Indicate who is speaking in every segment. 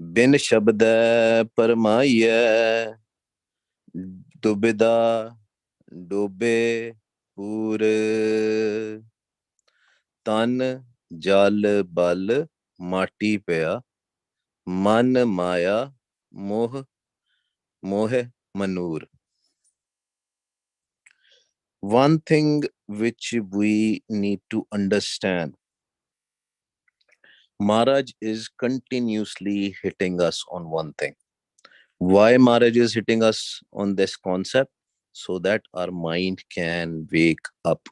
Speaker 1: बिन शब्द परमाइय दुबिदा डोबे पूर तन जल बल माटी पिया मन माया मोह मोह manur. One thing which we need to understand, Maharaj is continuously hitting us on one thing. Why Maharaj is hitting us on this concept? So that our mind can wake up.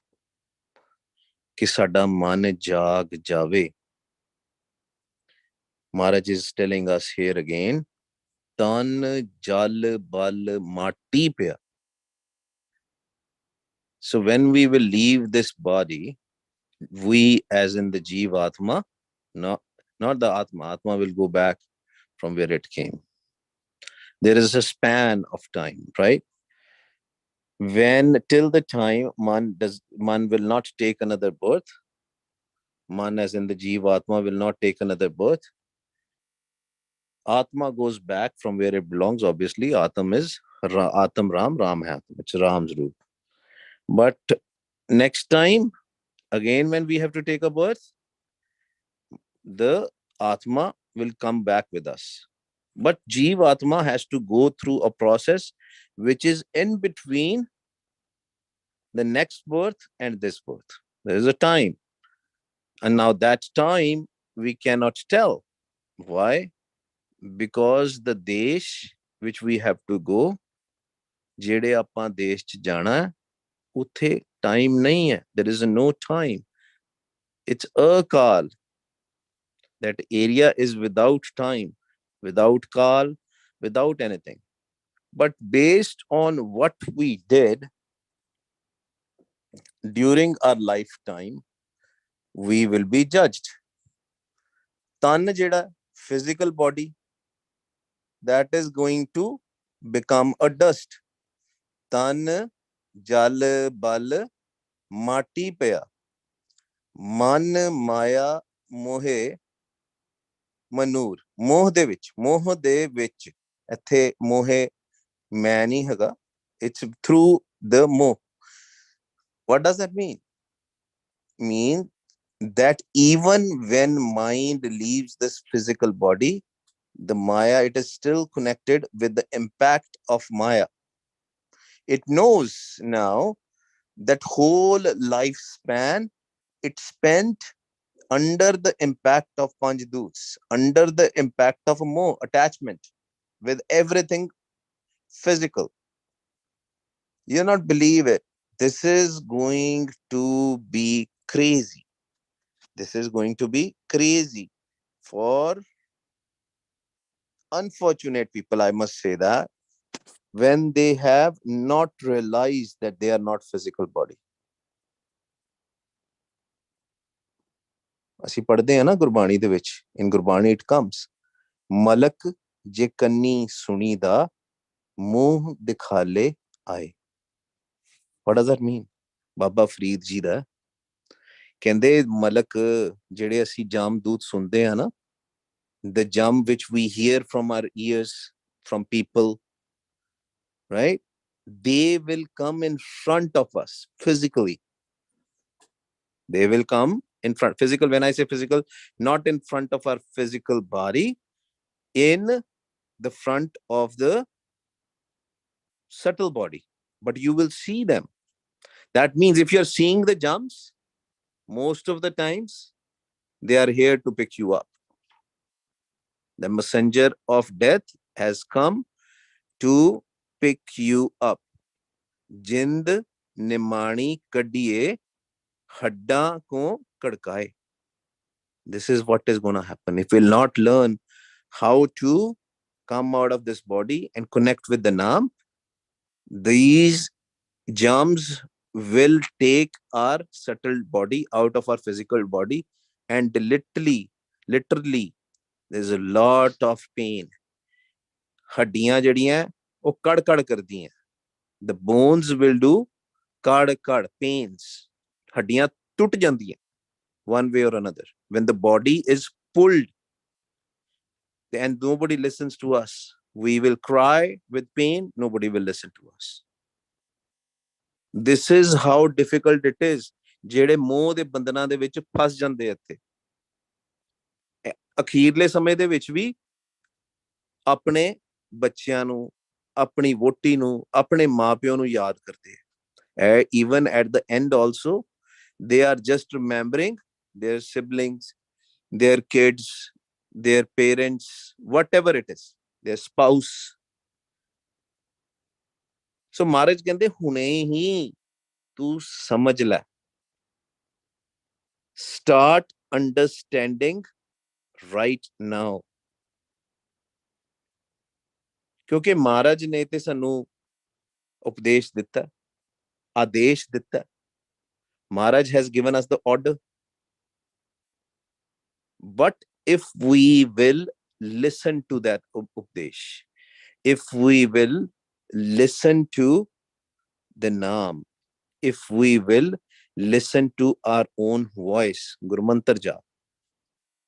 Speaker 1: कि साडा मन जाग जावे. Maharaj is telling us here again, tan jal bal mati pya. So when we will leave this body, we as in the Jeev Atma, not, not the Atma, Atma will go back from where it came. There is a span of time, right? When till the time man will not take another birth, man as in the Jeev Atma will not take another birth. Atma goes back from where it belongs. Obviously, Atam is Atam Ram, Ram hai Atam. It's Ram's roop. But next time, again, when we have to take a birth, the Atma will come back with us. But Jeev Atma has to go through a process which is in between the next birth and this birth. There is a time. And now that time we cannot tell. Why? Because the desh which we have to go, ਜਿਹੜੇ ਆਪਾਂ ਦੇਸ਼ ਚ ਜਾਣਾ ਉੱਥੇ time ਨਹੀਂ ਹੈ. There is no time. It's a kal. That area is without time, without kal, without anything. But based on what we did during our lifetime, we will be judged. Tan jeda physical body, that is going to become a dust. Tan jal bal mati paya man maya mohe manur. ਮੋਹ ਦੇ ਵਿੱਚ ਇੱਥੇ ਮੋਹੇ ਮੈਂ ਨਹੀਂ ਹੈਗਾ. It's through the moh. What does that mean? Mean that even when mind leaves this physical body, the Maya, it is still connected with the impact of Maya. It knows now that whole lifespan it spent under the impact of Panjduts, under the impact of more attachment with everything physical. You not believe it. This is going to be crazy. This is going to be crazy for unfortunate people, I must say that, when they have not realized that they are not physical body. ਅਸੀਂ ਪੜ੍ਹਦੇ ਹਾਂ ਨਾ ਗੁਰਬਾਣੀ ਦੇ ਵਿੱਚ, in Gurbani it comes, ਮਲਕ ਜੇ ਕੰਨੀ ਸੁਣੀ ਦਾ ਮੂੰਹ ਦਿਖਾਲੇ ਆਏ. What does that mean? Baba Farid ji ਦਾ ਕਹਿੰਦੇ ਮਲਕ ਜਿਹੜੇ ਅਸੀਂ ਜਾਮਦੂਤ ਸੁਣਦੇ ਆ ਨਾ, the jam which we hear from our ears, from people, right? They will come in front of us physically. They will come in front. Physical, when I say physical, not in front of our physical body, in the front of the subtle body. But you will see them. That means if you're seeing the jumps, most of the times, they are here to pick you up. The messenger of death has come to pick you up. Jind nimani kadiye hadda ko kadkaye. This is what is going to happen. If we'll not learn how to come out of this body and connect with the Naam, these germs will take our subtle body out of our physical body, and literally, there's a lot of pain. हड्डियां जड़ियां वो कड़ कड़ करती हैं. The bones will do कड़ कड़ pains. हड्डियां टूट जाती हैं one way or another when the body is pulled. and nobody listens to us. We will cry with pain, nobody will listen to us. This is how difficult it is. ਜਿਹੜੇ ਮੋਹ ਦੇ ਬੰਧਨਾਂ ਦੇ ਵਿੱਚ ਫਸ ਜਾਂਦੇ ਇੱਥੇ ਅਖੀਰਲੇ ਸਮੇਂ ਦੇ ਵਿੱਚ ਵੀ ਆਪਣੇ ਬੱਚਿਆਂ ਨੂੰ, ਆਪਣੀ ਵੋਟੀ ਨੂੰ, ਆਪਣੇ ਮਾਪਿਆਂ ਨੂੰ ਯਾਦ ਕਰਦੇ ਹੈ। Even at the end also, they are just remembering their siblings, their kids, their parents, whatever it is, their spouse. So ਮਹਾਰਾਜ ਕਹਿੰਦੇ ਹੁਣੇ ਹੀ ਤੂੰ ਸਮਝ ਲੈ, start understanding right now. ਕਿਉਂਕਿ ਮਹਾਰਾਜ ਨੇ ਤੇ ਸਾਨੂੰ ਉਪਦੇਸ਼ ਦਿੱਤਾ, ਆਦੇਸ਼ ਦਿੱਤਾ। Maharaj has given us the order. But if we will listen to that upadesh, if we will listen to the naam, if we will listen to our own voice, Guru Mantar Jap,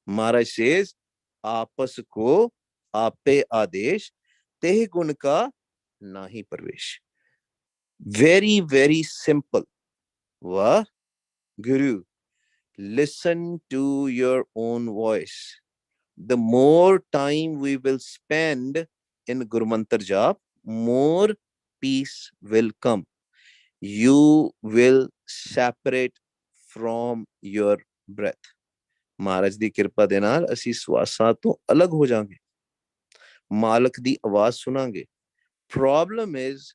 Speaker 1: Maharaj says, Aapas ko aape adesh, teh gun ka nahi parvesh. Very, very simple. Wah, Guru, listen to your own voice. The more time we will spend in Guru Mantar Jap, more peace will come. You will separate from your breath. ਮਹਾਰਾਜ ਦੀ ਕਿਰਪਾ ਦੇ ਨਾਲ ਅਸੀਂ ਸਵਾਸਾਂ ਤੋਂ ਅਲੱਗ ਹੋ ਜਾਾਂਗੇ, ਮਾਲਕ ਦੀ ਆਵਾਜ਼ ਸੁਣਾਂਗੇ। Problem is,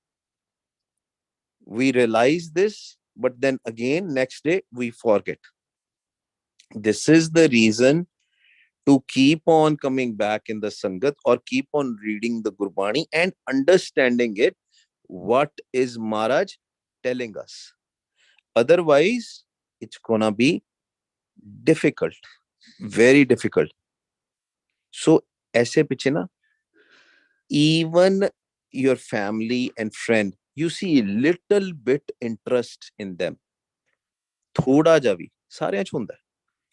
Speaker 1: we realize this, but then again, next day, we forget. This is the reason to keep on coming back in the Sangat or keep on reading the Gurbani and understanding it, what is Maharaj telling us. Otherwise, it's gonna be difficult, very difficult. So, aise piche na, even your family and friend, you see little bit interest in them. Thoda ja bhi, saaryan ch hunda hai.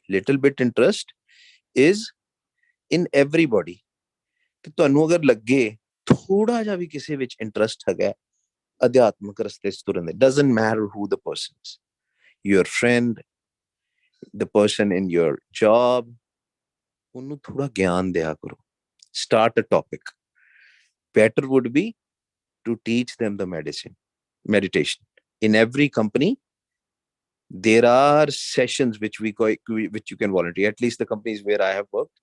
Speaker 1: Little bit interest is in everybody. ਤੇ ਤੁਹਾਨੂੰ ਅਗਰ ਲੱਗੇ ਥੋੜਾ ਜਿਹਾ ਵੀ ਕਿਸੇ ਵਿੱਚ interest ਹੈਗਾ ਅਧਿਆਤਮਿਕ ਰਸਤੇ 'ਚ ਤੁਰਨ ਦੇ, doesn't matter who the person is, your friend, the person in your job, ਉਹਨੂੰ ਥੋੜਾ ਗਿਆਨ ਦਿਆ ਕਰੋ। Start a topic. Better would be to teach them the meditation. In every company, there are sessions which you can volunteer. At least the companies where I have worked,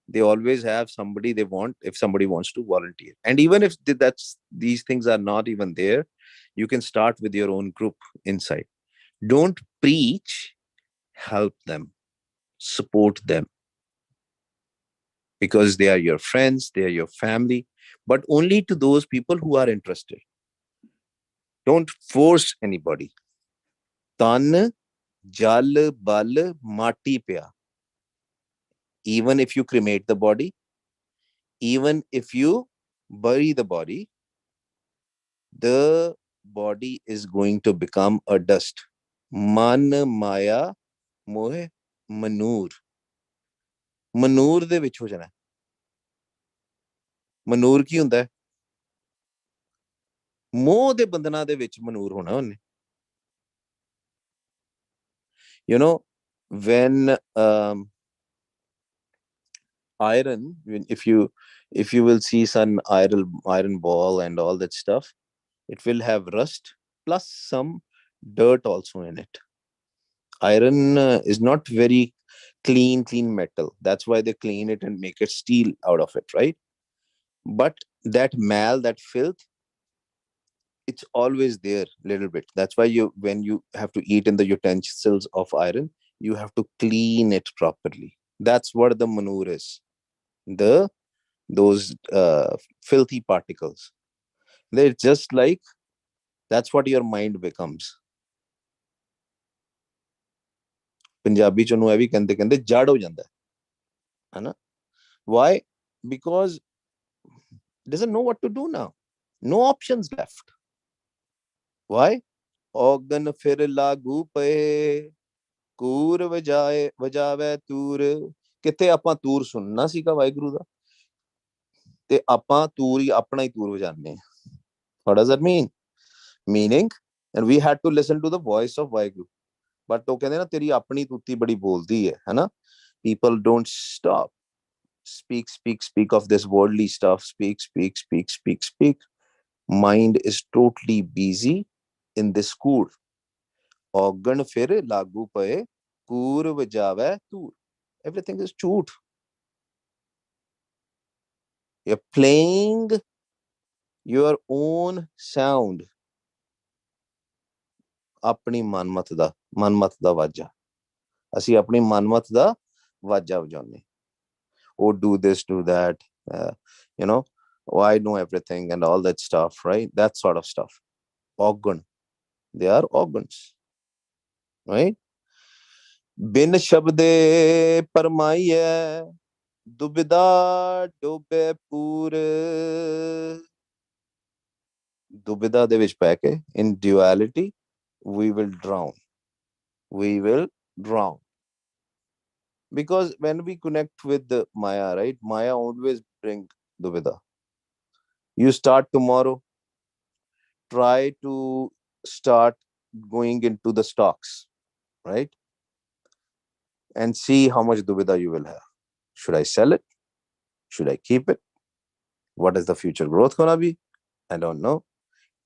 Speaker 1: they always have somebody they want, if somebody wants to volunteer. And even if these things are not even there, you can start with your own group inside. Don't preach, help them, support them, because they are your friends, they are your family, but only to those people who are interested. Don't force anybody. Tan jal bal mati pya. Even if you cremate the body, even if you bury the body is going to become a dust. Man maya mohe manur. Manur ਦੇ ਵਿੱਚ ਹੋ ਜਾਣਾ। ਮਨੂਰ ਕੀ ਹੁੰਦਾ ਹੈ? ਮੋਹ ਦੇ ਬੰਧਨਾਂ ਦੇ ਵਿੱਚ ਮਨੂਰ ਹੋਣਾ ਉਹਨੇ। You know, when iron, if you will see some iron ball and all that stuff, it will have rust plus some dirt also in it. Iron is not very clean metal. That's why they clean it and make it steel out of it, right? But that mal, that filth, it's always there a little bit. That's why when you have to eat in the utensils of iron, you have to clean it properly. That's what the manure is. Those filthy particles. They're just like, that's what your mind becomes. Punjabi ਚ ਉਹਨੂੰ ਇਹ ਵੀ ਕਹਿੰਦੇ ਜੜ ਹੋ ਜਾਂਦਾ ਹੈ ਨਾ। Why? Because doesn't know what to do now. No options left. Why? ਔਗਨ ਫਿਰ ਲਾਗੂ ਪਏ, ਕੂਰ ਵਜਾਵੇ ਤੂਰ। ਕਿੱਥੇ ਆਪਾਂ ਤੂਰ ਸੁਣਨਾ ਸੀਗਾ ਵਾਹਿਗੁਰੂ ਦਾ, ਤੇ ਆਪਾਂ ਤੂਰ ਹੀ ਆਪਣਾ ਹੀ ਤੂਰ ਵਜਾਉਂਦੇ ਹਾਂ. What does that mean? Meaning, and we had to listen to the voice of Waheguru. But ਉਹ ਕਹਿੰਦੇ ਨਾ ਤੇਰੀ ਆਪਣੀ ਤੂਤੀ ਬੜੀ ਬੋਲਦੀ ਹੈ ਹਨਾ. People don't stop. Speak of this worldly stuff. Speak. Mind is totally busy in this ਕੂੜ. ਔਗਣ ਫਿਰ ਲਾਗੂ ਪਏ ਕੂਰ ਵਜਾਵੇ ਤੂਰ. Everything is ਝੂਠ. You're playing your own sound. ਆਪਣੀ ਮਨਮਤ ਦਾ ਵਾਜਾ. ਅਸੀਂ ਆਪਣੀ ਮਨਮਤ ਦਾ ਵਾਜਾ ਵਜਾਉਂਦੇ. Oh, do this, do that, you know, oh, I know everything and all that stuff, right? That sort of stuff. Organ. They are organs, right? Bin shabde parmaiye dubida dobe pur. Dubida de vich pੈ K in duality we will drown. Because when we connect with the Maya, right? Maya always bring duvida. You start tomorrow, try to start going into the stocks, right? And see how much duvida you will have. Should I sell it? Should I keep it? What is the future growth gonna be? I don't know.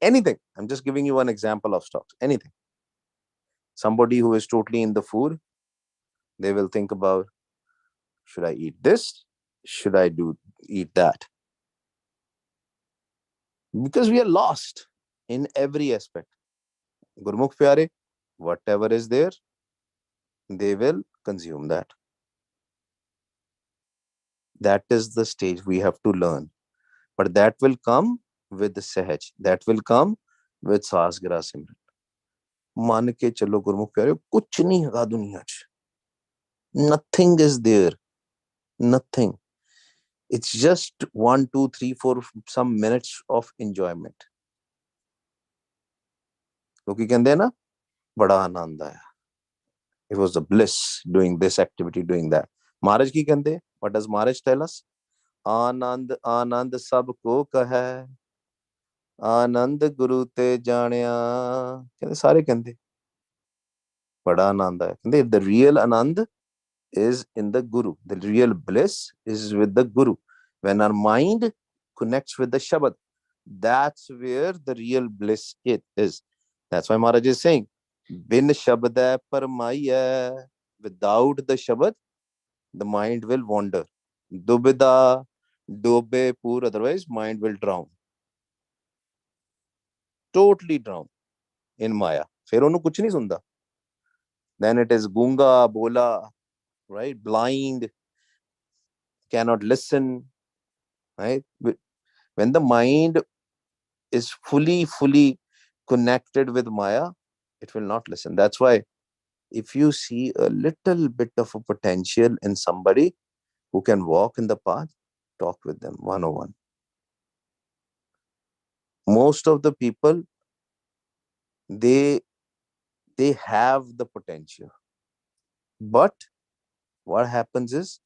Speaker 1: Anything. I'm just giving you one example of stocks. Anything. Somebody who is totally in the food, they will think about, should I eat this? Should I eat that? Because we are lost in every aspect. Gurmukh Pyare, whatever is there, they will consume that. That is the stage we have to learn. But that will come with the Sahaj. That will come with Saas Gira Simran. मान के चलो गुरमुख प्यारे, कुछ नहीं है दुनिया च. Nothing is there. Nothing. It's just 1, 2, 3, 4 some minutes of enjoyment. लोग कहते हैं ना, बड़ा आनंद आया. It was a bliss doing this activity, doing that. Maharaj ki कहते हैं? What does Maharaj tell us? Anand Anand सबको कहे, आनंद गुरु ते जानिया. कहते सारे कहते बड़ा आनंद आया. कहते the real Anand is in the Guru. The real bliss is with the Guru. When our mind connects with the Shabad, that's where the real bliss is. That's why Maharaj is saying, Bin Shabda Parmaiya. Without the Shabad, the mind will wander. Dubida, Dobe Pur, otherwise mind will drown. Totally drown in Maya. फिर उन्होंने कुछ नहीं सुनता. Then it is Gunga, Bola, right? Blind, cannot listen, right? When the mind is fully connected with Maya, it will not listen. That's why if you see a little bit of a potential in somebody who can walk in the path, talk with them one-on-one. Most of the people, they have the potential. But what happens is,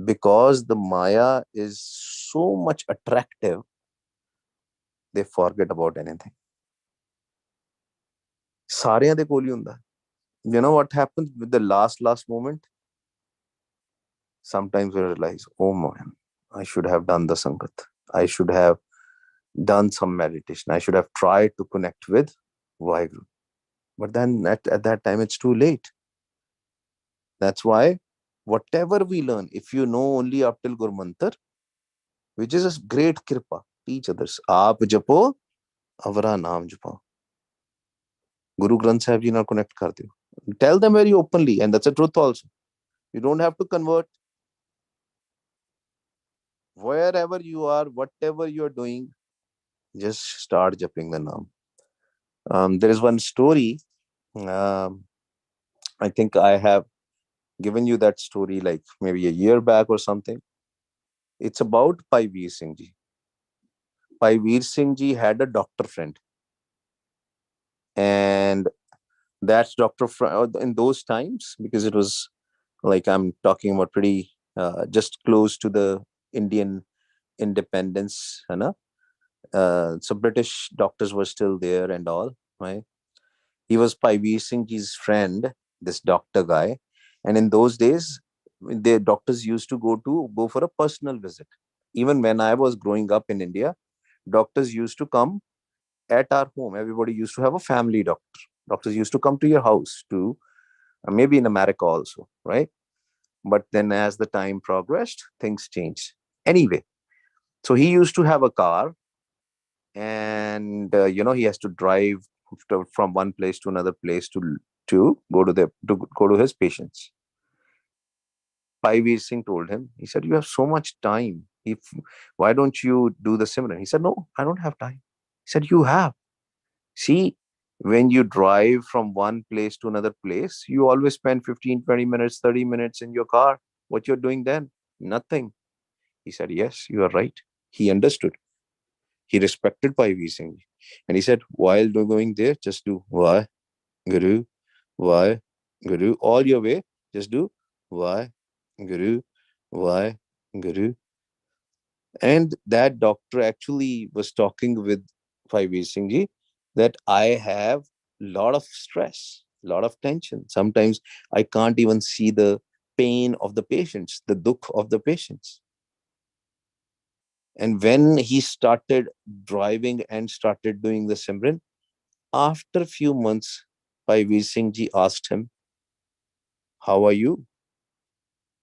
Speaker 1: because the Maya is so much attractive, they forget about anything. ਸਾਰਿਆਂ ਦੇ ਕੋਲ ਹੀ ਹੁੰਦਾ. You know what happens with the last moment? Sometimes we realize, oh man, I should have done the Sangat. I should have done some meditation. I should have tried to connect with Vaheguru. But then at that time, it's too late. That's why whatever we learn, if you know only up till Guru Mantar, which is a great kripa, teach others. Aap japo, avara naam japo. Guru Granth Sahib Ji now connect kar do. Tell them very openly, and that's a truth also. You don't have to convert. Wherever you are, whatever you're doing, just start japping the naam. There is one story. I think I have given you that story like maybe a year back or something. It's about Bhai Veer Singh Ji. Bhai Veer Singh Ji had a doctor friend. And that's doctor in those times, because it was like, I'm talking about pretty just close to the Indian independence, so British doctors were still there and all, right? He was Paivir Singh Ji's friend, this doctor guy. And in those days, the doctors used to go for a personal visit. Even when I was growing up in India, doctors used to come at our home. Everybody used to have a family doctor. Doctors used to come to your house to, maybe in America also, right? But then as the time progressed, things changed. Anyway, so he used to have a car, and he has to drive from one place to another place to go to his patients. Paivir Singh told him, he said, "You have so much time. If Why don't you do the Simran?" He said, "No, I don't have time." He said, "You have. See, when you drive from one place to another place, you always spend 15, 20 minutes, 30 minutes in your car. What you're doing then? Nothing." He said, "Yes, you are right." He understood. He respected Paivir Singh. And he said, while going there, just do why, Guru, why, Guru, all your way, just do why, Guru, why, Guru. And that doctor actually was talking with Paivir Singh Ji that I have a lot of stress, a lot of tension. Sometimes I can't even see the pain of the patients, the dukh of the patients. And when he started driving and started doing the Simran, after a few months, Paivir Singh Ji asked him, "How are you?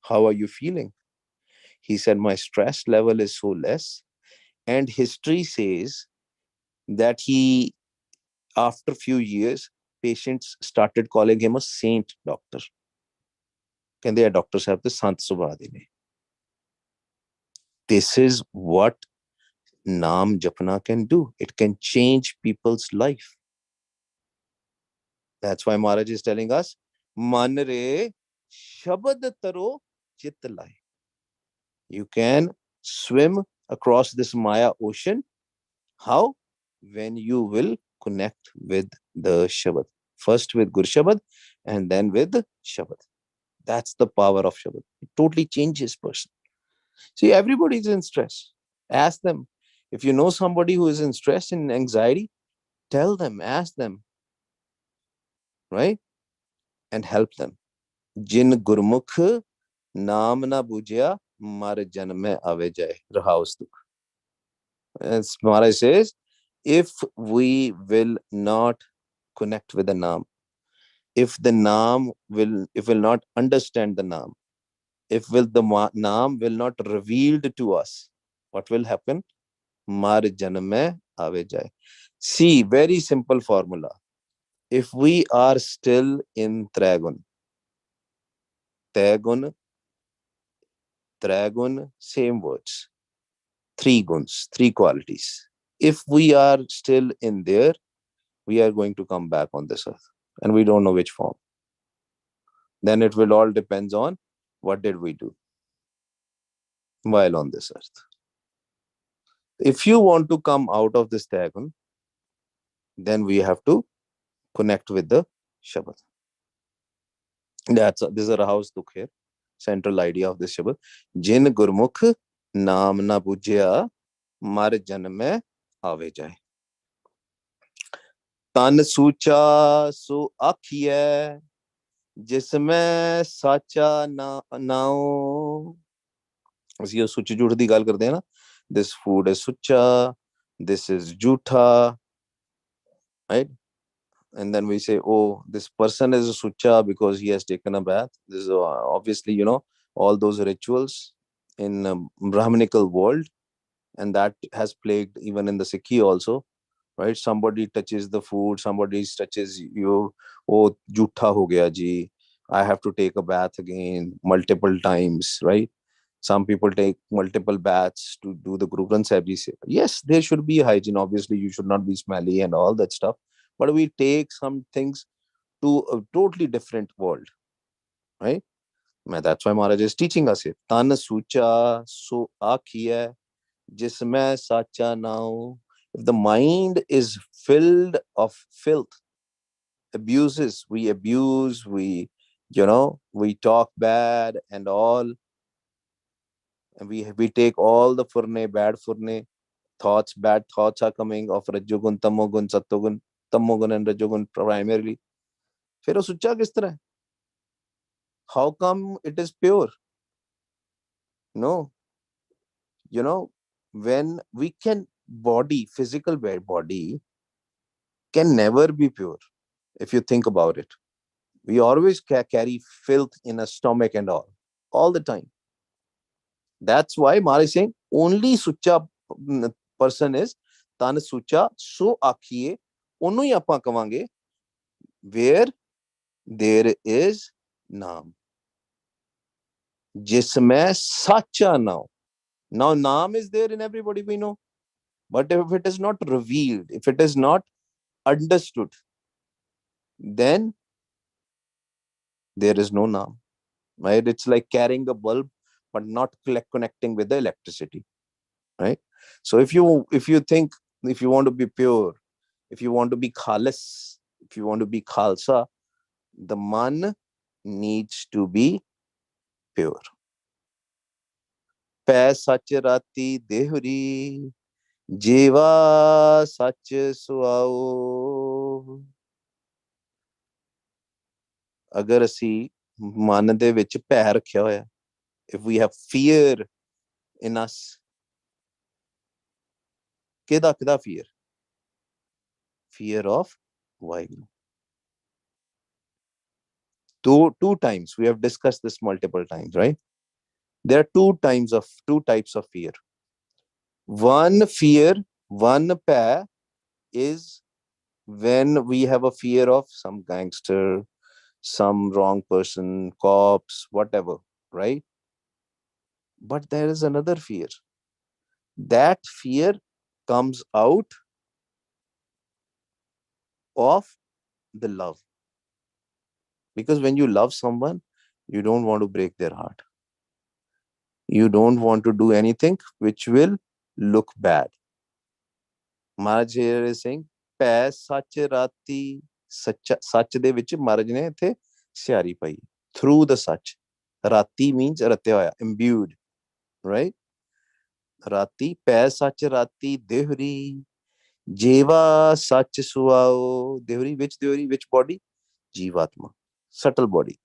Speaker 1: How are you feeling?" He said, "My stress level is so less." And history says that after a few years, patients started calling him a saint doctor. And their doctors have the Sant Subhadine. This is what Naam Japna can do. It can change people's life. That's why Maharaj is telling us, Man re shabad taro chit lai. You can swim across this Maya ocean. How? When you will connect with the Shabad. First with Gur Shabad and then with Shabad. That's the power of Shabad. It totally changes person. See, everybody is in stress. Ask them. If you know somebody who is in stress and anxiety, tell them, ask them, right? And help them. Jin Gurmukh naam na bujya mar janme ave jai. Rahaustuk. As Maharaj says, if we will not connect with the Naam, if will not understand the Naam, if will the Naam will not revealed to us, what will happen? Mar janme ave jai. See, very simple formula. If we are still in Tragun, Tagun, Tragun, same words, three guns, three qualities. If we are still in there, we are going to come back on this earth, and we don't know which form. Then it will all depends on what did we do while on this earth. If you want to come out of this Tagun, then we have to connect with the Shabad. This is a house dukh here. Central idea of this Shabad. Jin Gurmukh naam na bujya mar janme ave jai. Tan sucha so akhiye जिसमें साचा ना नाओ ਅਸੀਂ ਉਹ ਸੁੱਚ ਝੂਠ ਦੀ ਗੱਲ ਕਰਦੇ ਹਾਂ ਨਾ this food is sucha, this is jhutha, right? And then we say, oh, this person is a sucha because he has taken a bath. This is obviously, all those rituals in Brahminical world, and that has plagued even in the Sikhi also, right? Somebody touches the food, somebody touches you, oh, jhutha ho gaya ji. I have to take a bath again multiple times, right? Some people take multiple baths to do the Guru Granth Sahib Ji Seva. Yes, there should be hygiene. Obviously, you should not be smelly and all that stuff. But we take some things to a totally different world, right? That's why Maharaj is teaching us here. Tan sucha so akhiya jisme sacha now. If the mind is filled of filth, abuses, we abuse, we talk bad and all, And we take all the furne, bad furne thoughts, bad thoughts are coming of rajogun, tamogun, satogun, tamogun and rajogun primarily. फिर वो सुच्चा किस तरह है? How come it is pure? No, you know, when we can body, physical body can never be pure. If you think about it, we always carry filth in a stomach and all the time. That's why Mara is saying only sucha person is tan sucha so akhiye onu hi apan kavange where there is naam, jisme sacha now. Now naam is there in everybody we know, but if it is not revealed, if it is not understood, then there is no naam, right? It's like carrying a bulb but not connecting with the electricity, right? So if you think, if you want to be pure, if you want to be khalis, if you want to be khalsa, the man needs to be pure. Pੈ ਸੱਚ ਰਾਤੀ ਦੇਹੁਰੀ ਜੀਵਾ ਸੱਚ ਸੁਆਓ। ਅਗਰ ਅਸੀਂ ਮਨ ਦੇ ਵਿੱਚ ਭੈ ਰੱਖਿਆ ਹੋਇਆ, if we have fear in us, ਕਿਹਦਾ fear? Fear of Waheguru. Two times we have discussed this multiple times, right? There are two types of fear. One fear, one pä is when we have a fear of some gangster, some wrong person, cops, whatever, right? But there is another fear. That fear comes out of the love. Because when you love someone, you don't want to break their heart. You don't want to do anything which will look bad. Maharaj here is saying, pੈ ਸੱਚ ਰਾਤੀ, ਸੱਚ ਦੇ ਵਿੱਚ ਮਹਾਰਾਜ ਨੇ ਇੱਥੇ ਸਿਆਰੀ ਪਾਈ, through the ਸੱਚ. ਰਾਤੀ means ਰਤਿਆ ਹੋਇਆ, imbued, right? ਰਾਤੀ ਪੈ ਸੱਚ ਰਾਤੀ ਦੇਹੁਰੀ ਜੀਵਾ ਸੱਚ ਸੁਆਓ. ਦੇਹੁਰੀ, which body? ਜੀਵਾਤਮਾ, subtle body.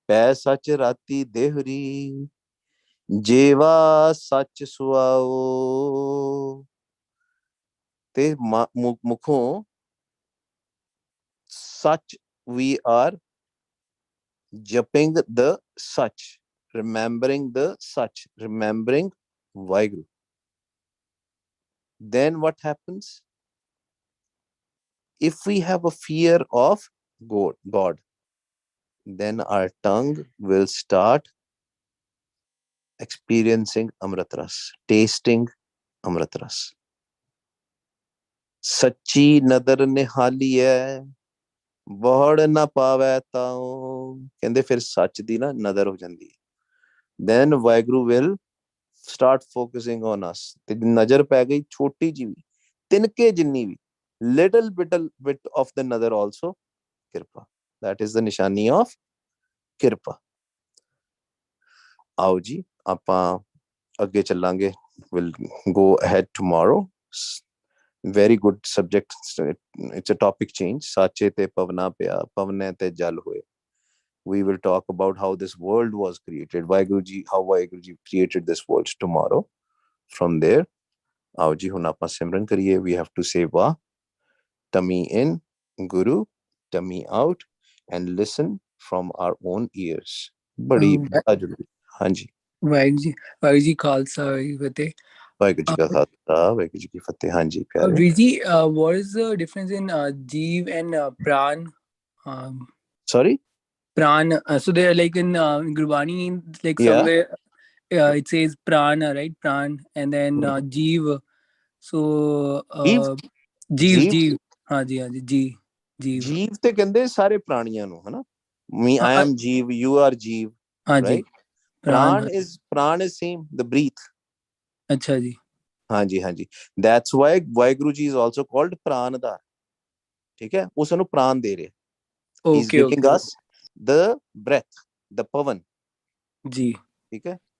Speaker 1: ਪੈ ਸੱਚ ਰਾਤੀ ਦੇਹੁਰੀ ਜੀਵਾ ਸੱਚ ਸੁਆਓ. ਤੇ ਮੁਖੋਂ such we are japping the such, remembering the such, remembering Vaheguru. Then what happens? If we have a fear of God, then our tongue will start experiencing Amrit Ras, tasting Amrit Ras. Sachi nadar nihali hai, ਵੜ ਨਾ ਪਾਵੈ ਤਾਉ. ਕਹਿੰਦੇ ਫਿਰ ਸੱਚ ਦੀ ਨਾ ਨਜ਼ਰ ਹੋ ਜਾਂਦੀ ਹੈ. Then Waheguru will start focusing on us. ਤੇ ਨਜ਼ਰ ਪੈ ਗਈ ਛੋਟੀ ਜਿਹੀ ਵੀ, ਤਿਨਕੇ ਜਿੰਨੀ ਵੀ, little bit of the ਨਜ਼ਰ also, ਕਿਰਪਾ. That is the ਨਿਸ਼ਾਨੀ of ਕਿਰਪਾ. ਆਓ ਜੀ ਆਪਾਂ ਅੱਗੇ ਚੱਲਾਂਗੇ. We'll go ahead tomorrow. Very good subject. It's a topic change. Sache te pavna pya, pavne te jal hoye. We will talk about how this world was created. How Vaheguruji created this world tomorrow. From there, aao ji hun aapa simran kariye. We have to say Vah, tummy in, Guru, tummy out, and listen from our own ears. Badi ajuri. Hanji.
Speaker 2: Vaheguਰੂ ji Khalsa, Fateh.
Speaker 1: Vaheguਰੂ ji ka khalsa, Vaheguਰੂ ji ki fateh. Hanji pyare.
Speaker 2: Viji, what is the difference in Jeev and Pran?
Speaker 1: Sorry?
Speaker 2: Pran. So they are like in Gurbani, like somewhere it says Prana, right? Pran, and then Jeev. So Jeev. हाँ जी Jeev.
Speaker 1: ਜੀਵ ਤੇ ਕਹਿੰਦੇ ਸਾਰੇ ਪ੍ਰਾਣੀਆਂ ਨੂੰ, ਹਨਾ? Me, I am Jeev, you are Jeev, right? Pran is same, the breath.
Speaker 2: अच्छा जी.
Speaker 1: ਹਾਂਜੀ. That's why Vaheguru ji is also called Pranadar. ਠੀਕ ਹੈ? ਉਹ ਸਾਨੂੰ ਪ੍ਰਾਣ ਦੇ ਰਿਹਾ. He's giving us the breath, the pavan.
Speaker 2: ਜੀ.
Speaker 1: ਠੀਕ ਹੈ?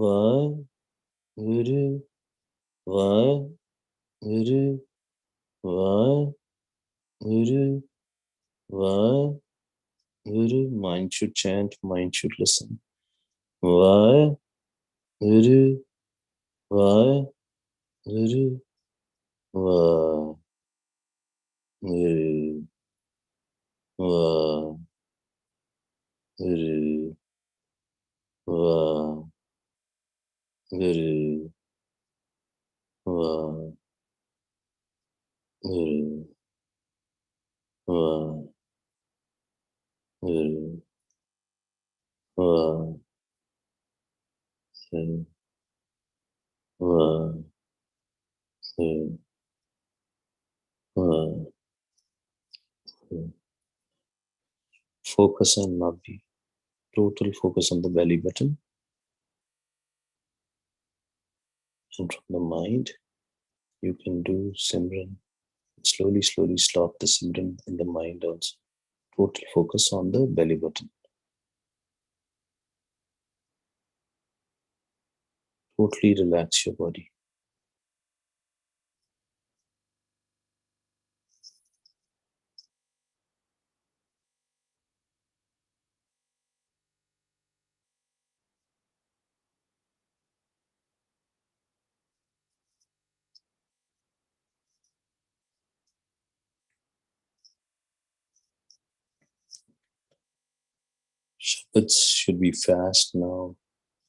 Speaker 1: Vaheguru, Vaheguru, Vaheguru, Vaheguru. Mind should chant, mind should listen. Vaheguru, Vaheguru, Vaheguru, Vaheguru, Vaheguru, Vaheguru, Vaheguru, Vaheguru, Vaheguru. Focus on Nabhi. Total focus on the belly button. And from the mind, you can do Simran. Slowly stop the Simran in the mind also. Total focus on the belly button. Totally relax your body. Shabads should be fast now,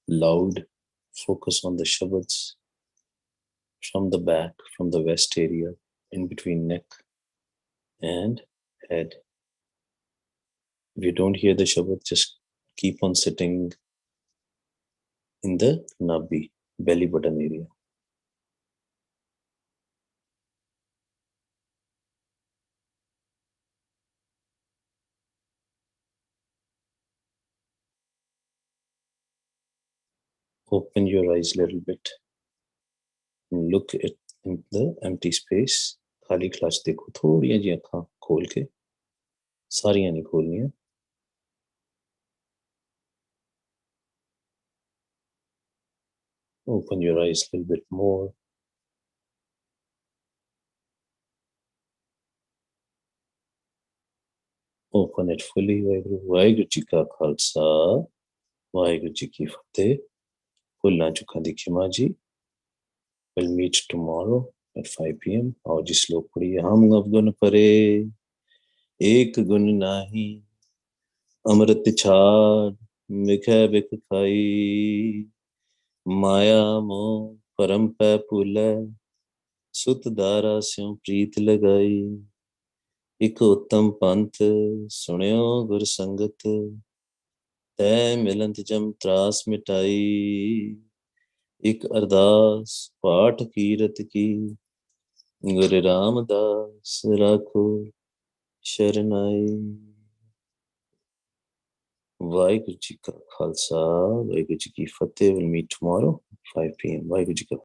Speaker 1: loud. Focus on the shabads from the back, from the west area, in between neck and head. If you don't hear the shabad, just keep on sitting in the Nabhi, belly button area. Open your eyes a little bit and look at the empty space. खाली class देखो, थोड़ियां जी अखां खोल के, सारियां नहीं खोलनियां. Open your eyes a little bit more. Open it fully. Waheguru ji का खालसा, वाहिगुरु जी की फतेह. भुलना चुका दी क्षमा जी. We'll meet tomorrow at 5 p.m. और जी श्लोक पढ़िए. हम अवगुण परे, एक गुण नाही, अमृत छाड़ मिखै बिख खाई, माया मोह परम पै भूलै, सुत दारा स्यों प्रीत लगाई. एक उत्तम पंथ सुनियो गुर संगत, तै मिलंत जम त्रास मिटाई. एक अरदास पाठ कीरत की, गुरु रामदास राखो शरनाई. वाहिगुरु जी का खालसा, वाहिगुरु जी की फतेह. We'll meet tomorrow 5 p.m. Waheguru ji का